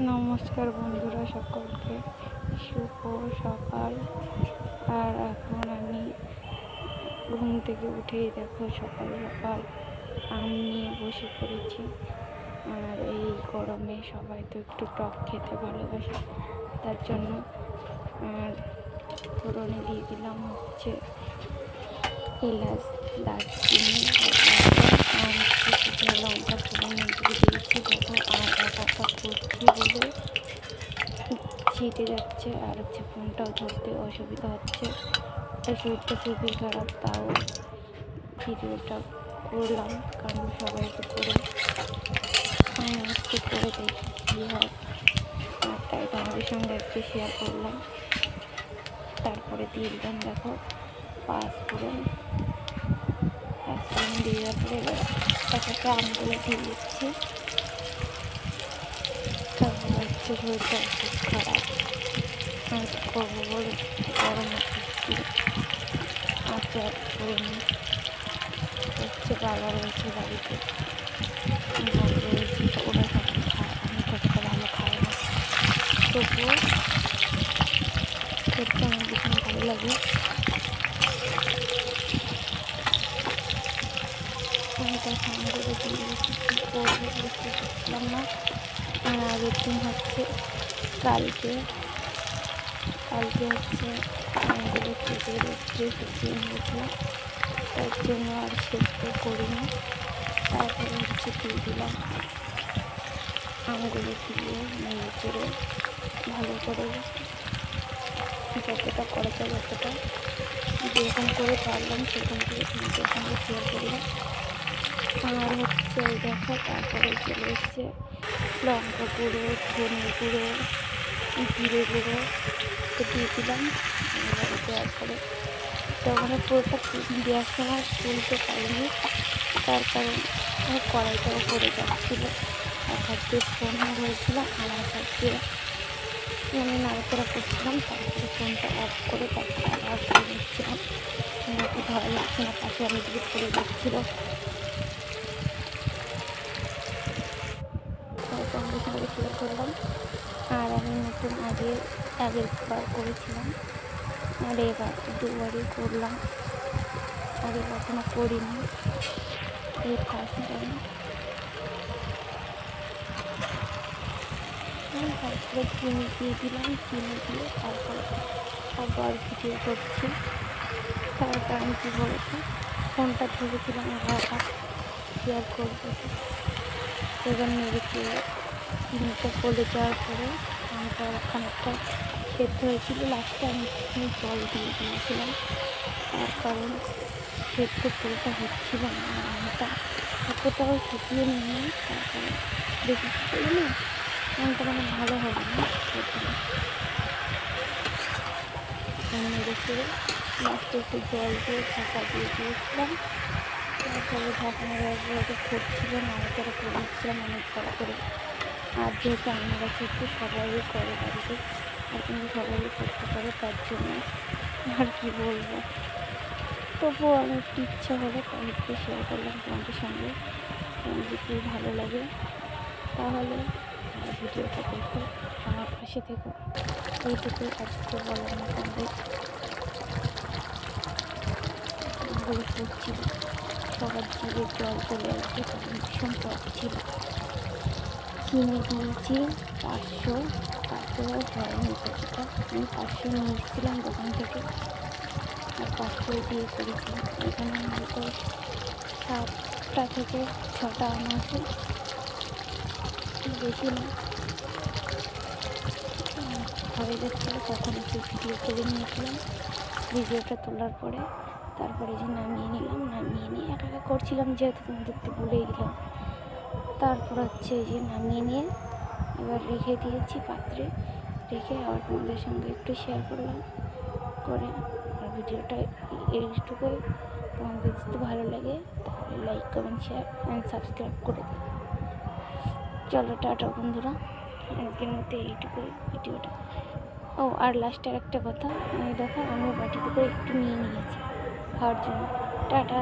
নমস্কার বন্ধুরা, সকলকে শুভ সকাল। আর এখন আমি ঘুম থেকে উঠেই দেখো সকাল সকাল আম নিয়ে বসে পড়েছি। আর এই গরমে সবাই তো একটু টক খেতে ভালোবাসে, তার জন্য আর ফোড়নে দিয়ে দিলাম হচ্ছে এলাচ, দারচিনি আর শুকনো লঙ্কা ফোড়নে দিয়ে দিয়েছি। দেখো আর একাটা করছি বলে ছিটে যাচ্ছে, আর হচ্ছে ফোনটাও ধরতে অসুবিধা হচ্ছে। শরীরটা খুবই খারাপ, তাও ভিডিওটা করলাম কারণ সবাইকে করে আমি আজকে করে দেখি কী হয়। আর তাই তোমাদের সঙ্গে একটু শেয়ার করলাম। তারপরে দিয়ে দিলাম দেখো পাঁচফোড়ন দিয়ে তারপরে একটা আমগুলো দিয়ে দিচ্ছি। তারপর হচ্ছে শরীরটা খুব খারাপ, আর করবো বলে গরম হচ্ছে আচার করে নিই। হচ্ছে বাবা রয়েছে বাড়িতে, ভালো রয়েছে, তো ওরা সবটা খায়, আমি ততটা ভালো খাই না, তবুও করতে আমার ভীষণ ভালো লাগে। ফোনটা সামনে করে দিয়ে দিচ্ছি, কী করবো বুঝতে পারছিলাম না। আর আগের দিন হচ্ছে কালকে হচ্ছে আমগুলো কেটে রেখে শুকিয়ে নিয়েছিলাম, তার জন্য আর সেদ্ধ করিনি। তারপরে হচ্ছে দিয়ে দিলাম আমগুলো দিয়ে নেড়ে চেড়ে ভালো করে যতটা করা যায় ততটা যেরকম করে পারলাম সেরকম করে তোমাদের সঙ্গে শেয়ার করলাম। আর হচ্ছে ওই দেখো তারপরে চলে এসছে লঙ্কা গুঁড়ো, ধনে গুঁড়ো, জিরে গুঁড়ো তো দিয়ে দিলাম। এবার দেওয়ার পরে তখন পুরোটা দেওয়ার সময় তুলতে পারিনি, তার কারণ কড়াইটাও পড়ে যাচ্ছিলো। এক হাত দিয়ে ফোন ধরেছিলাম আর এক হাত দিয়ে আমি নাড়াচাড়া করছিলাম। তারপরে ফোনটা অফ করে তারপরে আবার করে নিচ্ছিলাম, ওকে ধরা যাচ্ছে না, পাশে আমি দিকে পড়ে যাচ্ছিলো। তোমাদের সঙ্গে শেয়ার করলাম। আর আমি নতুন আগের বার করেছিলাম, আর এবার দুবারই করলাম, আগে কখনো করিনি, এই ফার্স্ট টাইম। তারপরে চিনি দিয়ে দিলাম, চিনি দিয়ে তারপরে আবার ভিডিও করছি। তার কারণ কী বলতো, ফোনটা ধরেছিলাম আবার শেয়ার করবো, এবার নেড়েছে চিনিটা গলে যাওয়ার পরে আমটা খানিকটা সেদ্ধ হয়েছিল, লাস্টে আমি জল দিয়ে দিয়েছিলাম, তার কারণ সেদ্ধ পুরোটা হচ্ছিল না, আমটা এতটাও শুকিয়ে নিয়ে তারপরে বেশি শুকিয়ে না আমটা মানে ভালো হবে না, সেজন্য নেড়ে চেড়ে লাস্টে একটু জল দিয়ে ঢাকা দিয়ে দিয়েছিলাম। তারপরে ঢাকনা একটু ফুটছিল, নাড়াচাড়া করে দিচ্ছিলাম অনেক ভালো করে। আর যেহেতু আমরা কিন্তু সবাই করে বাড়িতে, আর কিন্তু সবাই করতে পারে, তার জন্য আর কি বলবো, তবুও আমি একটু ইচ্ছা হলো তাই একটু শেয়ার করলাম তোমাদের সঙ্গে। তোমার যদি ভালো লাগে তাহলে ভিডিওটা দেখো, আমার পাশে থেকো, এইটুকুই আজকে বলার মতো। বলে পড়ছিল, সবার জিভে জল চলে আসবে, তখন ভীষণ টক ছিল। চিনি দিয়েছি 500, তাতেও হয়নি কতটা, আমি 500 নিয়ে এসেছিলাম দোকান থেকে, আর 500 দিয়ে করেছিলাম। এখানে হয়তো 7টা থেকে 6টা আম আছে, বেশি না। হয়ে যাচ্ছিলো তখন একটু ভিডিও করে নিয়েছিলাম। ভিডিওটা তোলার পরে তারপরে যে নামিয়ে নিলাম, নামিয়ে নিয়ে একা একা করছিলাম যেহেতু তোমাদেরকে ভুলেই দিলাম। তারপর হচ্ছে এই যে নামিয়ে নিয়ে এবার রেখে দিয়েছি পাত্রে, রেখে আবার তোমাদের সঙ্গে একটু শেয়ার করলাম করে। আর ভিডিওটা এইটুকুই, তোমাদের যদি ভালো লাগে তাহলে like, comment, share and subscribe করে দিও। চলো টাটা বন্ধুরা, আজকের মতো এইটুকুই ভিডিওটা। ও আর লাস্টের একটা কথা, আমি দেখো আমি বাটিতে করে একটু নিয়ে নিয়েছি খাওয়ার জন্য। টাটা।